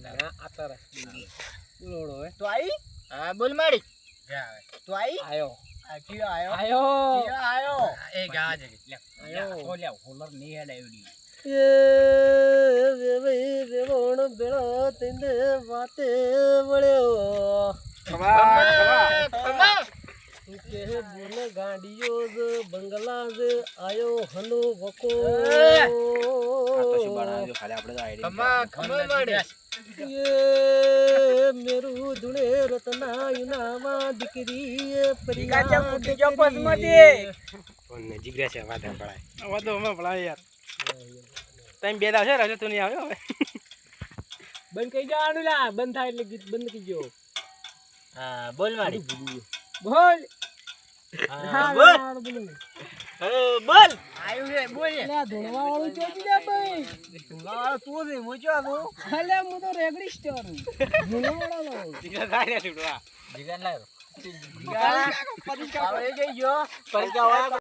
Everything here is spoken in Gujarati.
ના આતર બોલોડો હે તો આઈ હા બોલ માડી તો આઈ આયો આયો આયો આયો એ ગાવા દે લે આયો ઓલ્યા હોલર ની હેડ આવડી એ વે વેવણ બેળા તંદે વાતે વળ્યો ખમા કે બોલે ગાડીઓ જ બંગલા જ આયો હનો વકો આ તો શું બનાવ્યો ખાલી આપણે તો આઈડી ખમા માડી એ મેરું ધુણે રતના યુનામાં દીકરી કાચા મુકી જો પસમતી ફોન નજીક રહે છે વાદા પડાય વાદો અમે ભળાય યાર ટાઈમ બે દાવ છે રાજો તું નહીં આવ્યો હવે બંધ કરી જવાનું લા બંધ થાય એટલે ગીત બંધ કરી જો હા બોલ માડી બોલ હા બોલ બોલ આયુ રે બોલ લે ધોળવા વાળું ચોકી જા ભાઈ ના તું રે મોચો દો અલે હું તો રેગડી સ્ટાર હું ધોળવા વાળો જીગા થાય ને છૂટવા જીગન લાયો જીગન આવે જઈ જો પરીક્ષા